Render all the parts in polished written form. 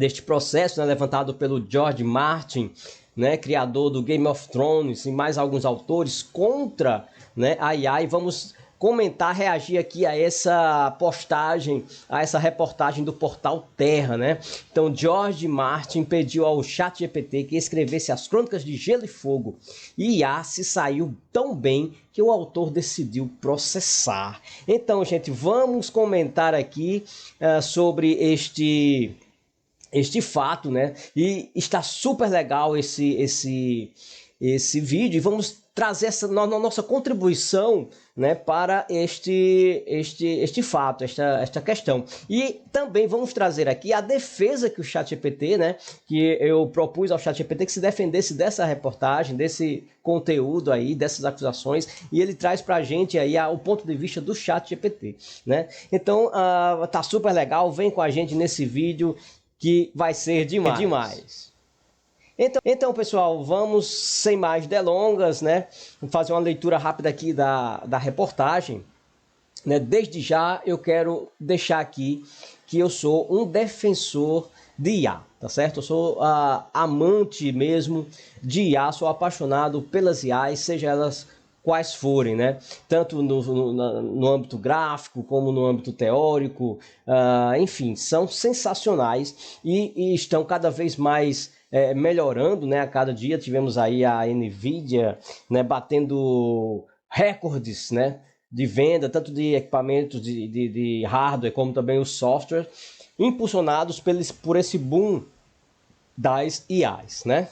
deste processo, né, levantado pelo George Martin, né, criador do Game of Thrones e mais alguns autores contra, né, a IA, e vamos comentar, reagir aqui a essa postagem, a essa reportagem do portal Terra, né? Então, George Martin pediu ao ChatGPT que escrevesse as Crônicas de Gelo e Fogo, e IA se saiu tão bem que o autor decidiu processar. Então, gente, vamos comentar aqui sobre este fato, né? E está super legal esse vídeo, e vamos trazer essa nossa contribuição, né, para este fato, esta questão. E também vamos trazer aqui a defesa que o ChatGPT, né, que eu propus ao ChatGPT que se defendesse dessa reportagem, desse conteúdo aí, dessas acusações, e ele traz pra gente aí o ponto de vista do ChatGPT, né? Então, tá super legal, vem com a gente nesse vídeo que vai ser demais. Então, pessoal, vamos sem mais delongas, né? Vou fazer uma leitura rápida aqui da reportagem, né? Desde já eu quero deixar aqui que eu sou um defensor de IA, tá certo? Eu sou amante mesmo de IA, sou apaixonado pelas IAs, seja elas quais forem, né? Tanto no âmbito gráfico como no âmbito teórico, enfim, são sensacionais e estão cada vez mais melhorando, né? A cada dia tivemos aí a NVIDIA, né, batendo recordes, né, de venda, tanto de equipamentos de hardware como também o software, impulsionados por esse boom das IAs, né?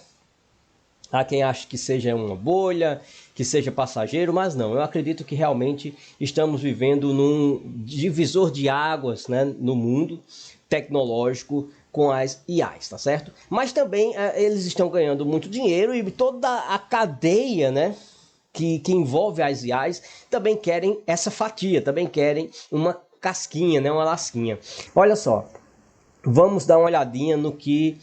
Há quem ache que seja uma bolha, que seja passageiro, mas não. Eu acredito que realmente estamos vivendo num divisor de águas, né, no mundo tecnológico com as IAs, tá certo? Mas também eles estão ganhando muito dinheiro e toda a cadeia, né, que envolve as IAs também querem essa fatia, também querem uma casquinha, né, uma lasquinha. Olha só. Vamos dar uma olhadinha no que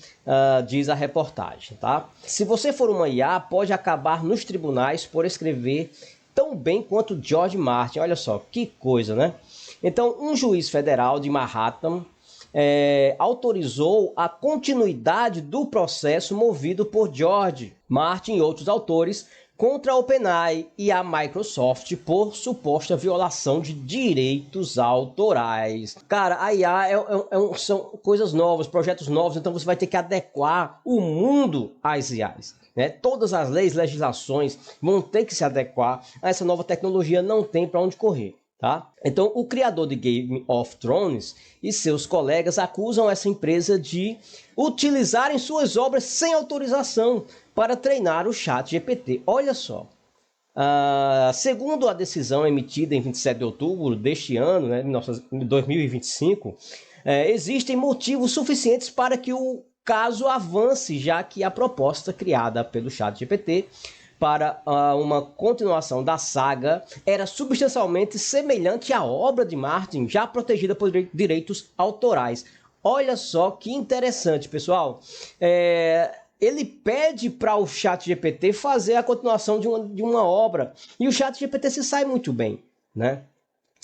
diz a reportagem, tá? Se você for uma IA, pode acabar nos tribunais por escrever tão bem quanto George Martin. Olha só, que coisa, né? Então, um juiz federal de Manhattan autorizou a continuidade do processo movido por George Martin e outros autores contra a OpenAI e a Microsoft por suposta violação de direitos autorais. Cara, a IA são coisas novas, projetos novos, então você vai ter que adequar o mundo às IAs, né? Todas as leis, legislações vão ter que se adequar a essa nova tecnologia, não tem para onde correr. Tá? Então, o criador de Game of Thrones e seus colegas acusam essa empresa de utilizarem suas obras sem autorização para treinar o ChatGPT. Olha só, segundo a decisão emitida em 27 de outubro deste ano, né, 2025, existem motivos suficientes para que o caso avance, já que a proposta criada pelo ChatGPT para uma continuação da saga era substancialmente semelhante à obra de Martin, já protegida por direitos autorais. Olha só que interessante, pessoal. Ele pede para o ChatGPT fazer a continuação de uma obra, e o ChatGPT se sai muito bem, né?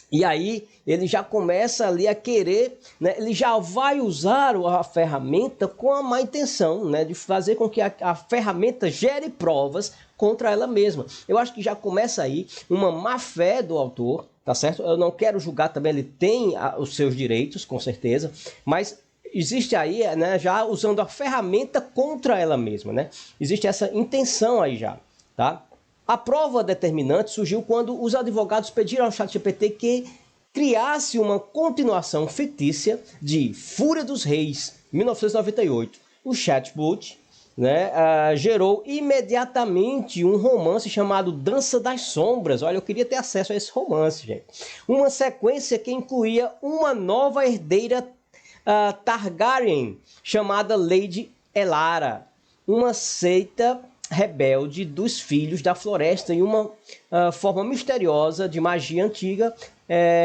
E aí ele já começa ali a querer, né, ele já vai usar a ferramenta com a má intenção, né, de fazer com que a ferramenta gere provas contra ela mesma. Eu acho que já começa aí uma má fé do autor, tá certo? Eu não quero julgar também, ele tem os seus direitos, com certeza, mas existe aí, né, já usando a ferramenta contra ela mesma, né? Existe essa intenção aí já, tá? A prova determinante surgiu quando os advogados pediram ao ChatGPT que criasse uma continuação fictícia de Fúria dos Reis, 1998. O chatbot, né, gerou imediatamente um romance chamado Dança das Sombras. Olha, eu queria ter acesso a esse romance, gente. Uma sequência que incluía uma nova herdeira Targaryen, chamada Lady Elara, uma seita rebelde dos Filhos da Floresta e uma forma misteriosa de magia antiga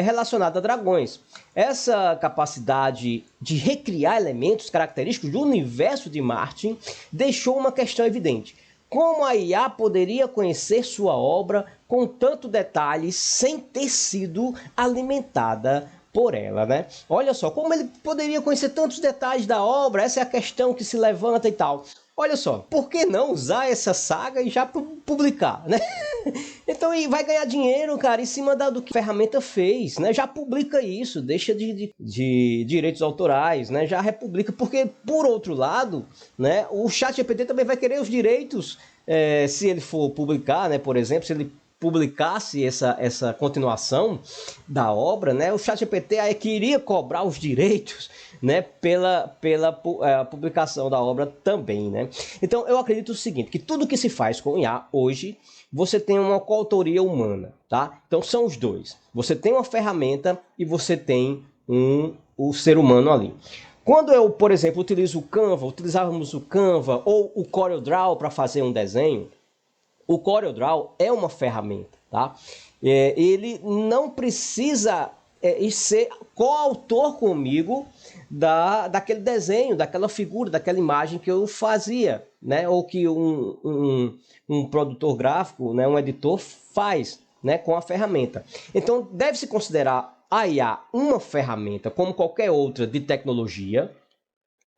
relacionada a dragões. Essa capacidade de recriar elementos característicos do universo de Martin deixou uma questão evidente. Como a IA poderia conhecer sua obra com tanto detalhe sem ter sido alimentada por ela, né? Olha só, como ele poderia conhecer tantos detalhes da obra, essa é a questão que se levanta e tal. Olha só, por que não usar essa saga e já publicar, né? Então, e vai ganhar dinheiro, cara, em cima do que a ferramenta fez, né? Já publica isso, deixa de direitos autorais, né? Já republica, porque, por outro lado, né, o ChatGPT também vai querer os direitos, se ele for publicar, né? Por exemplo, se ele publicasse essa continuação da obra, né? O ChatGPT aí queria cobrar os direitos, né? Pela publicação da obra também, né? Então, eu acredito o seguinte, que tudo que se faz com IA hoje, você tem uma coautoria humana, tá? Então são os dois. Você tem uma ferramenta e você tem o ser humano ali. Quando eu, por exemplo, utilizávamos o Canva ou o CorelDRAW para fazer um desenho, o CorelDRAW é uma ferramenta, tá? Ele não precisa ser coautor comigo daquele desenho, daquela figura, daquela imagem que eu fazia, né? Ou que um produtor gráfico, né? Um editor faz, né? Com a ferramenta. Então, deve-se considerar a IA uma ferramenta como qualquer outra de tecnologia,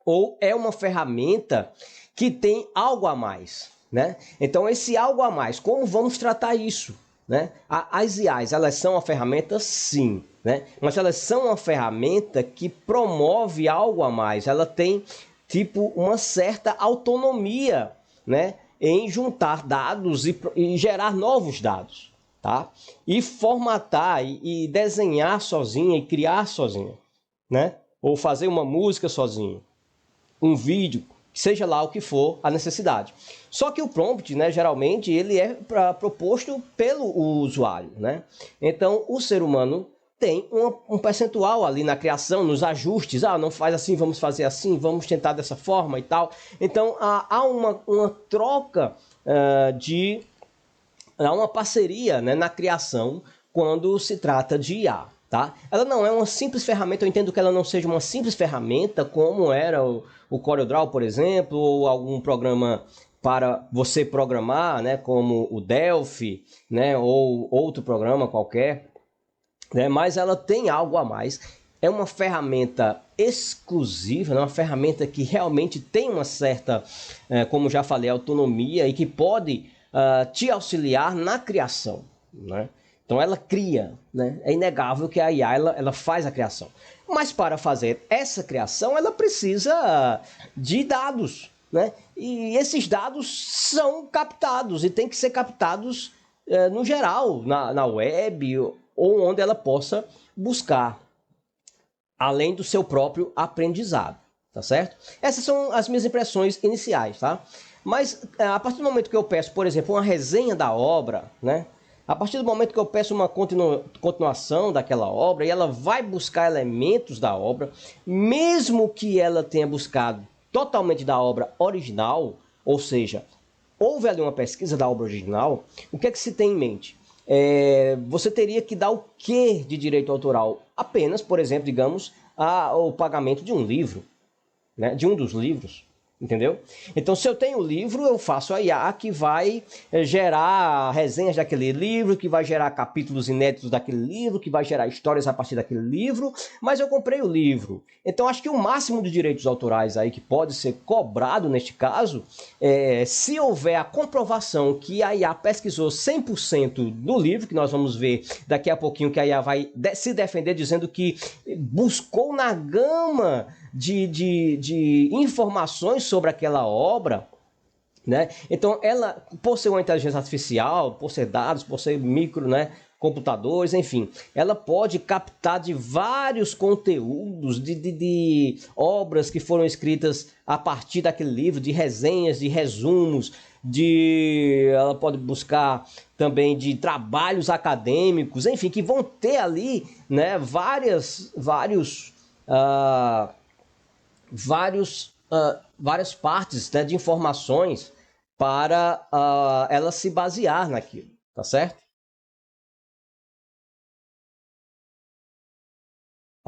ou é uma ferramenta que tem algo a mais, né? Então, esse algo a mais, como vamos tratar isso? Né? As IAs, elas são uma ferramenta, sim, né? Mas elas são uma ferramenta que promove algo a mais. Ela tem, tipo, uma certa autonomia, né? Em juntar dados e gerar novos dados, tá? E formatar e desenhar sozinha e criar sozinha, né? Ou fazer uma música sozinho, um vídeo, seja lá o que for a necessidade. Só que o prompt, né, geralmente, ele é proposto pelo usuário, né? Então, o ser humano tem um percentual ali na criação, nos ajustes. Não faz assim, vamos fazer assim, vamos tentar dessa forma e tal. Então, há uma troca há uma parceria, né, na criação quando se trata de IA. Tá? Ela não é uma simples ferramenta, eu entendo que ela não seja uma simples ferramenta como era o CorelDRAW, por exemplo, ou algum programa para você programar, né, como o Delphi, né, ou outro programa qualquer, né, mas ela tem algo a mais. É uma ferramenta exclusiva, né, uma ferramenta que realmente tem uma certa, como já falei, autonomia e que pode te auxiliar na criação, né? Então ela cria, né? É inegável que a IA ela faz a criação. Mas para fazer essa criação, ela precisa de dados, né? E esses dados são captados e tem que ser captados no geral, na web ou onde ela possa buscar, além do seu próprio aprendizado, tá certo? Essas são as minhas impressões iniciais, tá? Mas a partir do momento que eu peço, por exemplo, uma resenha da obra, né? A partir do momento que eu peço uma continuação daquela obra e ela vai buscar elementos da obra, mesmo que ela tenha buscado totalmente da obra original, ou seja, houve ali uma pesquisa da obra original, o que é que se tem em mente? Você teria que dar o que de direito autoral? Apenas, por exemplo, digamos, o pagamento de um livro, né? De um dos livros. Entendeu? Então, se eu tenho o livro, eu faço a IA que vai gerar resenhas daquele livro, que vai gerar capítulos inéditos daquele livro, que vai gerar histórias a partir daquele livro, mas eu comprei o livro. Então, acho que o máximo de direitos autorais aí que pode ser cobrado neste caso, se houver a comprovação que a IA pesquisou 100% do livro, que nós vamos ver daqui a pouquinho que a IA vai se defender dizendo que buscou na gama de informações sobre aquela obra, né? Então, ela, por ser uma inteligência artificial, por ser dados, por ser micro, né, computadores, enfim, ela pode captar de vários conteúdos, de obras que foram escritas a partir daquele livro, de resenhas, de resumos, ela pode buscar também de trabalhos acadêmicos, enfim, que vão ter ali, né, várias partes, né, de informações para ela se basear naquilo, tá certo?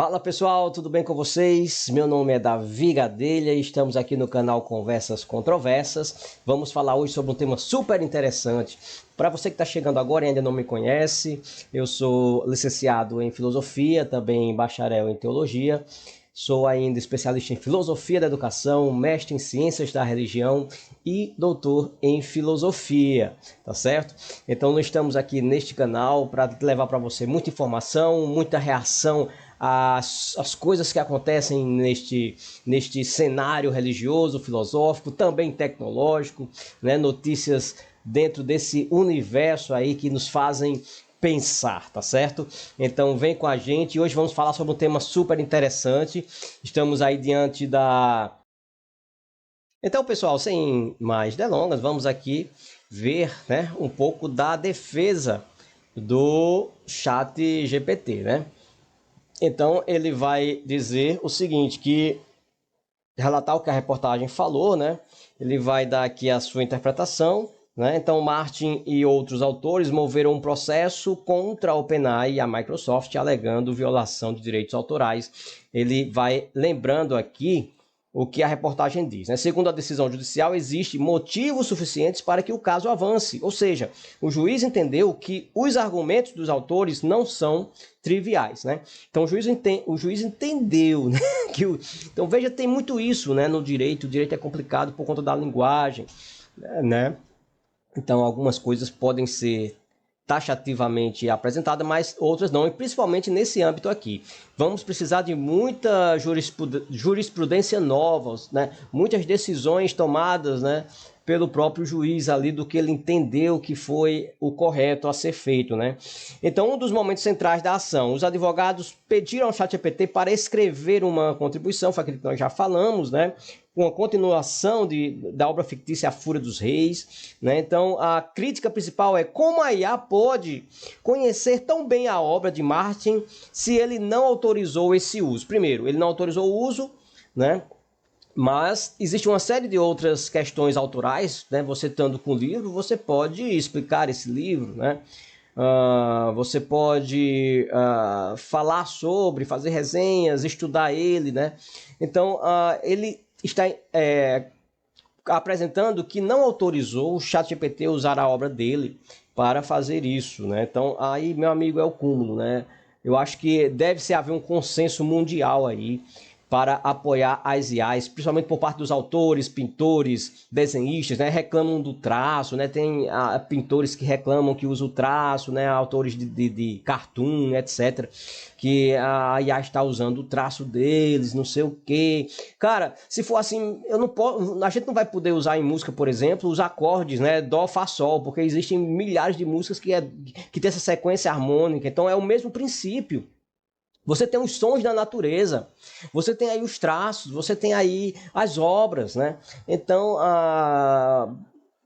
Fala pessoal, tudo bem com vocês? Meu nome é Davi Gadelha e estamos aqui no canal Conversas Controversas. Vamos falar hoje sobre um tema super interessante. Para você que está chegando agora e ainda não me conhece, eu sou licenciado em Filosofia, também bacharel em Teologia. Sou ainda especialista em Filosofia da Educação, mestre em Ciências da Religião e doutor em Filosofia, tá certo? Então nós estamos aqui neste canal para levar para você muita informação, muita reação às coisas que acontecem neste cenário religioso, filosófico, também tecnológico, né? Notícias dentro desse universo aí que nos fazem pensar, tá certo? Então vem com a gente. Hoje vamos falar sobre um tema super interessante. Estamos aí diante da... Então, pessoal, sem mais delongas, vamos aqui ver, né, um pouco da defesa do Chat GPT, né? Então ele vai dizer o seguinte, que relatar o que a reportagem falou, né? Ele vai dar aqui a sua interpretação, né? Então Martin e outros autores moveram um processo contra a OpenAI e a Microsoft, alegando violação de direitos autorais. Ele vai lembrando aqui o que a reportagem diz, né? Segundo a decisão judicial, existe motivos suficientes para que o caso avance. Ou seja, o juiz entendeu que os argumentos dos autores não são triviais, né? Então o juiz entendeu, né? Então veja, tem muito isso, né? No direito, o direito é complicado por conta da linguagem, né? Então algumas coisas podem ser taxativamente apresentada, mas outras não, e principalmente nesse âmbito aqui. Vamos precisar de muita jurisprudência nova, né? Muitas decisões tomadas, né, pelo próprio juiz ali do que ele entendeu que foi o correto a ser feito, né? Então, um dos momentos centrais da ação, os advogados pediram ao ChatGPT para escrever uma contribuição, foi aquilo que nós já falamos, né? Uma continuação da obra fictícia A Fúria dos Reis, né? Então, a crítica principal é como a IA pode conhecer tão bem a obra de Martin se ele não autorizou esse uso. Primeiro, ele não autorizou o uso, né? Mas existe uma série de outras questões autorais, né? Você estando com o livro, você pode explicar esse livro, né? Você pode falar sobre, fazer resenhas, estudar ele, né? Então, ele está apresentando que não autorizou o ChatGPT usar a obra dele para fazer isso, né? Então, aí, meu amigo, é o cúmulo, né? Eu acho que deve haver um consenso mundial aí para apoiar as IAs, principalmente por parte dos autores, pintores, desenhistas, né? Reclamam do traço, né? Tem pintores que reclamam que usa o traço, né? Autores de cartoon, etc. Que a IA está usando o traço deles, não sei o quê. Cara, se for assim, a gente não vai poder usar em música, por exemplo, os acordes, né? Dó, Fá, Sol, porque existem milhares de músicas que tem essa sequência harmônica. Então é o mesmo princípio. Você tem os sons da natureza, você tem aí os traços, você tem aí as obras, né? Então,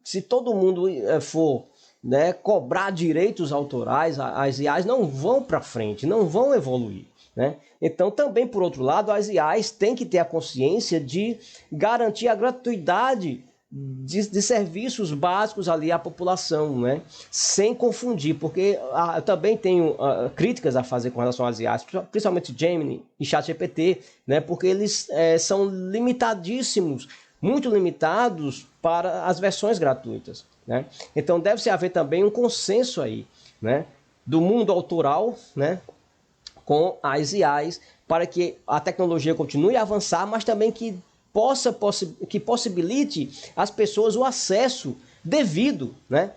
se todo mundo for, né, cobrar direitos autorais, as IAs não vão para frente, não vão evoluir, né? Então, também, por outro lado, as IAs têm que ter a consciência de garantir a gratuidade de serviços básicos ali à população, né? Sem confundir, porque eu também tenho críticas a fazer com relação às IAs, principalmente Gemini e ChatGPT, né? Porque eles são limitadíssimos, muito limitados para as versões gratuitas, né? Então deve-se haver também um consenso aí, né? Do mundo autoral, né? Com as IAs, para que a tecnologia continue a avançar, mas também que possibilite às pessoas o acesso devido, né?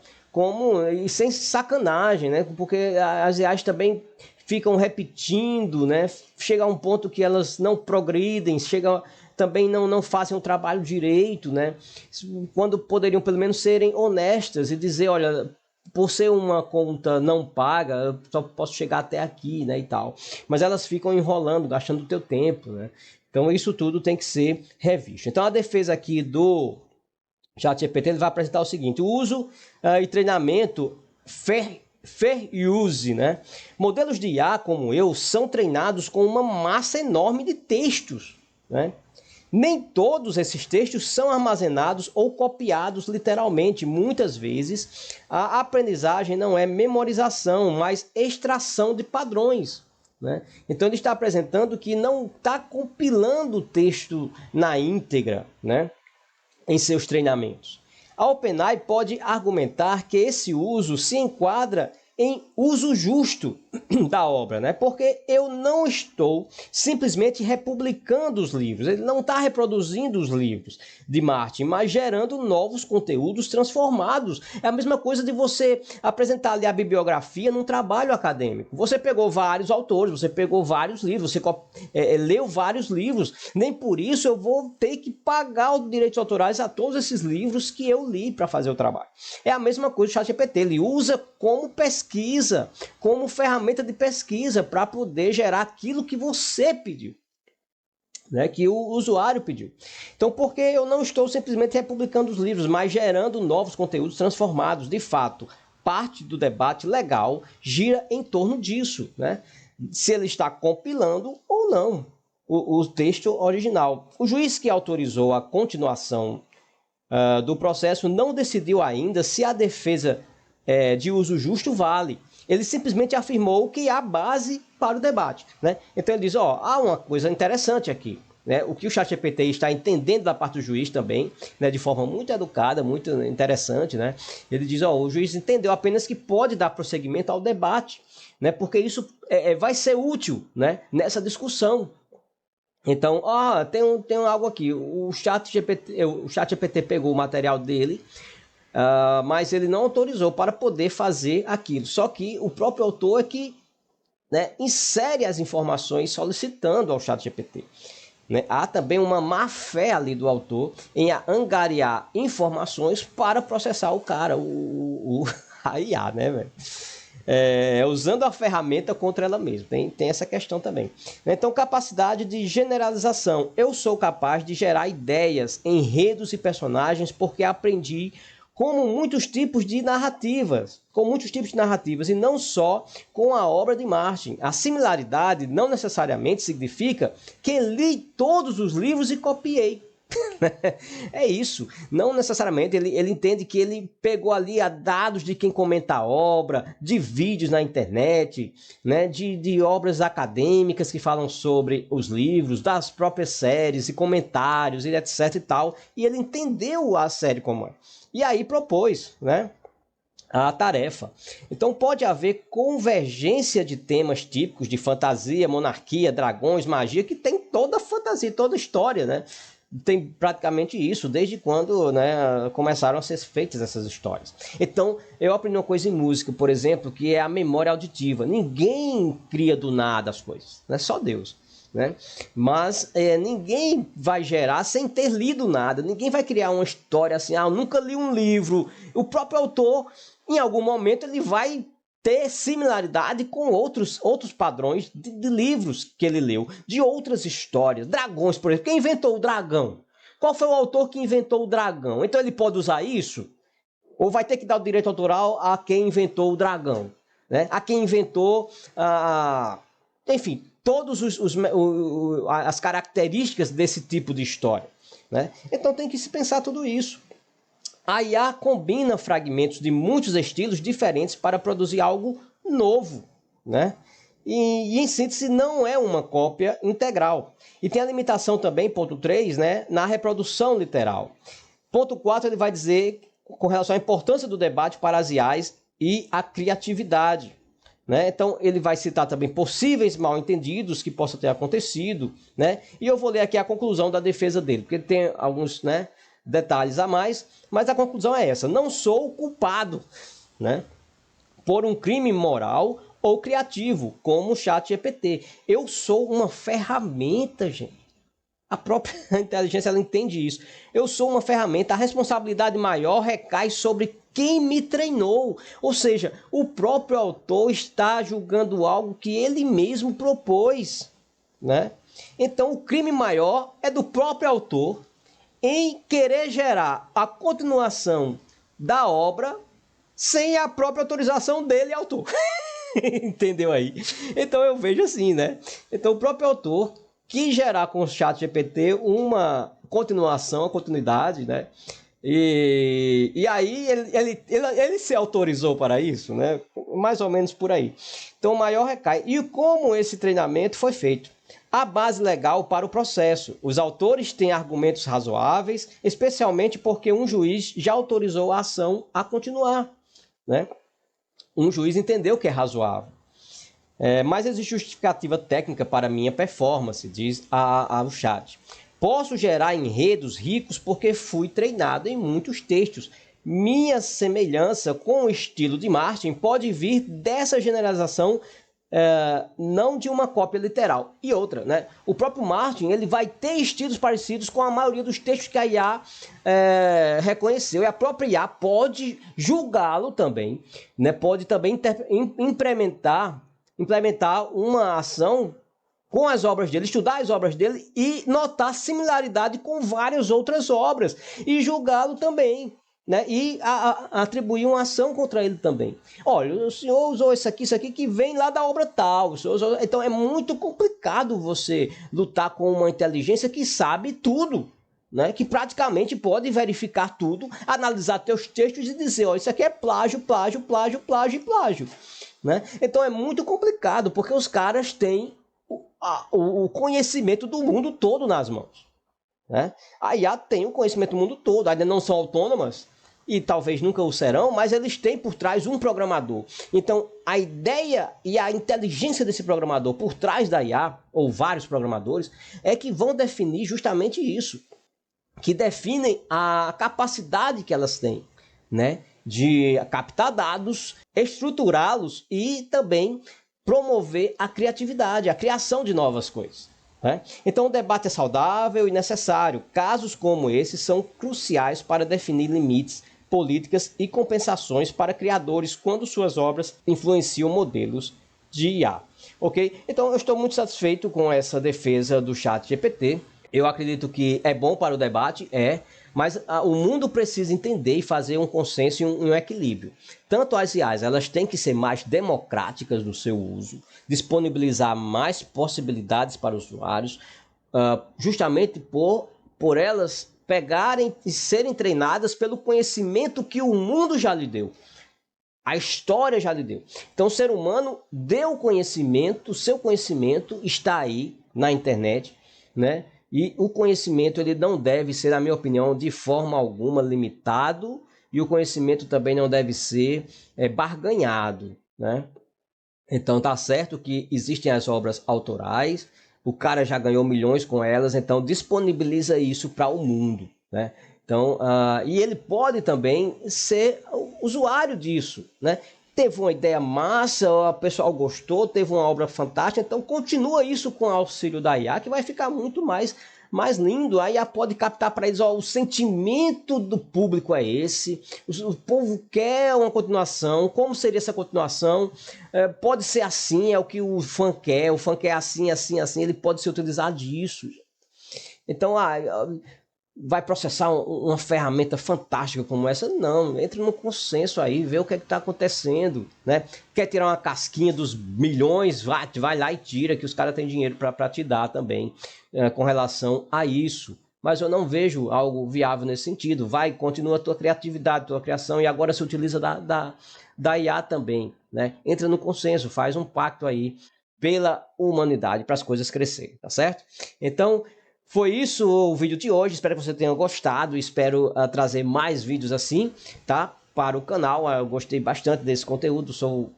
E sem sacanagem, né? Porque as IAs também ficam repetindo, né? Chega a um ponto que elas não progridem, também não fazem o trabalho direito, né? Quando poderiam pelo menos serem honestas e dizer, olha, por ser uma conta não paga, eu só posso chegar até aqui, né, e tal. Mas elas ficam enrolando, gastando o teu tempo, né? Então isso tudo tem que ser revisto. Então a defesa aqui do ChatGPT, ele vai apresentar o seguinte: o uso e treinamento fair use, né? Modelos de IA como eu são treinados com uma massa enorme de textos, né? Nem todos esses textos são armazenados ou copiados literalmente. Muitas vezes a aprendizagem não é memorização, mas extração de padrões, né? Então ele está apresentando que não está compilando o texto na íntegra, né, em seus treinamentos. A OpenAI pode argumentar que esse uso se enquadra em uso justo da obra, né? Porque eu não estou simplesmente republicando os livros, ele não está reproduzindo os livros de Martin, mas gerando novos conteúdos transformados. É a mesma coisa de você apresentar ali a bibliografia num trabalho acadêmico. Você pegou vários autores, você pegou vários livros, você leu vários livros, nem por isso eu vou ter que pagar os direitos autorais a todos esses livros que eu li para fazer o trabalho. É a mesma coisa do ChatGPT, ele usa como pesquisa, como ferramenta de pesquisa para poder gerar aquilo que você pediu, né, que o usuário pediu. Então, porque eu não estou simplesmente republicando os livros, mas gerando novos conteúdos transformados, de fato, parte do debate legal gira em torno disso, né? Se ele está compilando ou não o texto original. O juiz que autorizou a continuação do processo não decidiu ainda se a defesa de uso justo vale. Ele simplesmente afirmou que há base para o debate, né? Então ele diz, há uma coisa interessante aqui, né? O que o ChatGPT está entendendo da parte do juiz também, né, de forma muito educada, muito interessante, né? Ele diz, o juiz entendeu apenas que pode dar prosseguimento ao debate, né? Porque isso vai ser útil, né, nessa discussão. Então, tem algo aqui, o ChatGPT pegou o material dele, mas ele não autorizou para poder fazer aquilo. Só que o próprio autor é que, né, insere as informações solicitando ao ChatGPT. Né? Há também uma má fé ali do autor em angariar informações para processar o cara, a IA, né, velho? Usando a ferramenta contra ela mesma. Tem essa questão também. Então, capacidade de generalização. Eu sou capaz de gerar ideias, enredos e personagens porque aprendi com muitos tipos de narrativas, e não só com a obra de Martin. A similaridade não necessariamente significa que li todos os livros e copiei. É isso, não necessariamente. Ele entende que ele pegou ali dados de quem comenta a obra, de vídeos na internet, né, de obras acadêmicas que falam sobre os livros, das próprias séries e comentários e etc e tal, e ele entendeu a série como é. E aí propôs, né, a tarefa. Então pode haver convergência de temas típicos de fantasia, monarquia, dragões, magia, que tem toda a fantasia, toda a história, né? Tem praticamente isso, desde quando, né, começaram a ser feitas essas histórias. Então, eu aprendi uma coisa em música, por exemplo, que é a memória auditiva. Ninguém cria do nada as coisas, né? Só Deus. Né? Mas ninguém vai gerar sem ter lido nada. Ninguém vai criar uma história assim, eu nunca li um livro. O próprio autor, em algum momento, ele vai ter similaridade com outros padrões de livros que ele leu, de outras histórias. Dragões, por exemplo. Quem inventou o dragão? Qual foi o autor que inventou o dragão? Então ele pode usar isso? Ou vai ter que dar o direito autoral a quem inventou o dragão? Né? A quem inventou enfim, todas as características desse tipo de história. Né? Então tem que se pensar tudo isso. A IA combina fragmentos de muitos estilos diferentes para produzir algo novo. Né? E em síntese, não é uma cópia integral. E tem a limitação também, ponto 3, né, na reprodução literal. Ponto 4, ele vai dizer com relação à importância do debate para as IAs e a criatividade. Né? Então, ele vai citar também possíveis mal-entendidos que possam ter acontecido. Né? E eu vou ler aqui a conclusão da defesa dele, porque ele tem alguns, né, detalhes a mais, mas a conclusão é essa. Não sou culpado, né, por um crime moral ou criativo, como o ChatGPT. Eu sou uma ferramenta, gente. A própria inteligência, ela entende isso. Eu sou uma ferramenta, a responsabilidade maior recai sobre quem me treinou. Ou seja, o próprio autor está julgando algo que ele mesmo propôs. Né? Então, o crime maior é do próprio autor em querer gerar a continuação da obra sem a própria autorização dele, autor. Entendeu aí? Então eu vejo assim, né? Então o próprio autor quis gerar com o ChatGPT uma continuidade, né, E aí ele se autorizou para isso, né? Mais ou menos por aí. Então o maior recai. E como esse treinamento foi feito? A base legal para o processo. Os autores têm argumentos razoáveis, especialmente porque um juiz já autorizou a ação a continuar, né? Um juiz entendeu que é razoável. Mas existe justificativa técnica para minha performance, diz o chat. Posso gerar enredos ricos porque fui treinado em muitos textos. Minha semelhança com o estilo de Martin pode vir dessa generalização, não de uma cópia literal. E outra, né? O próprio Martin ele vai ter estilos parecidos com a maioria dos textos que a IA reconheceu. E a própria IA pode julgá-lo também, né? Pode também implementar uma ação com as obras dele, estudar as obras dele e notar similaridade com várias outras obras e julgá-lo também, né? E atribuir uma ação contra ele também. Olha, o senhor usou isso aqui que vem lá da obra tal. Então é muito complicado você lutar com uma inteligência que sabe tudo, né? Que praticamente pode verificar tudo, analisar teus textos e dizer, ó, isso aqui é plágio, plágio, plágio, plágio e plágio. Né? Então é muito complicado, porque os caras têm o conhecimento do mundo todo nas mãos. Né? A IA tem o conhecimento do mundo todo, ainda não são autônomas, e talvez nunca o serão, mas eles têm por trás um programador. Então a ideia e a inteligência desse programador por trás da IA, ou vários programadores, é que vão definir justamente isso, que definem a capacidade que elas têm, né? De captar dados, estruturá-los e também promover a criatividade, a criação de novas coisas. Né? Então o debate é saudável e necessário. Casos como esse são cruciais para definir limites, políticas e compensações para criadores quando suas obras influenciam modelos de IA. Ok? Então eu estou muito satisfeito com essa defesa do ChatGPT. Eu acredito que é bom para o debate, mas o mundo precisa entender e fazer um consenso e um equilíbrio. Tanto as IAs, elas têm que ser mais democráticas no seu uso, disponibilizar mais possibilidades para os usuários, justamente por elas pegarem e serem treinadas pelo conhecimento que o mundo já lhe deu. A história já lhe deu. Então o ser humano deu conhecimento, o seu conhecimento está aí na internet, né? E o conhecimento ele não deve ser, na minha opinião, de forma alguma limitado, e o conhecimento também não deve ser barganhado, né? Então tá certo que existem as obras autorais, o cara já ganhou milhões com elas, então disponibiliza isso para o mundo, né? Então, e ele pode também ser usuário disso, né? Teve uma ideia massa, o pessoal gostou, teve uma obra fantástica, então continua isso com o auxílio da IA, que vai ficar muito mais lindo. A IA pode captar para eles, ó, o sentimento do público é esse, o povo quer uma continuação, como seria essa continuação? Pode ser assim, é o que o fã quer assim, assim, assim, ele pode se utilizar disso. Então, vai processar uma ferramenta fantástica como essa? Não, entra no consenso aí, vê o que está acontecendo, né? Quer tirar uma casquinha dos milhões, vai lá e tira, que os caras têm dinheiro para te dar também, com relação a isso. Mas eu não vejo algo viável nesse sentido. Continua a tua criatividade, tua criação, e agora se utiliza da IA também, né? Entra no consenso, faz um pacto aí pela humanidade, para as coisas crescerem, tá certo? Então, foi isso o vídeo de hoje, espero que você tenha gostado, espero trazer mais vídeos assim, tá? Para o canal, eu gostei bastante desse conteúdo, sou,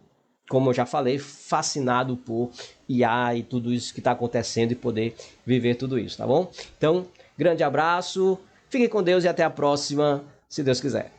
como eu já falei, fascinado por IA e tudo isso que está acontecendo e poder viver tudo isso, tá bom? Então, grande abraço, fiquem com Deus e até a próxima, se Deus quiser.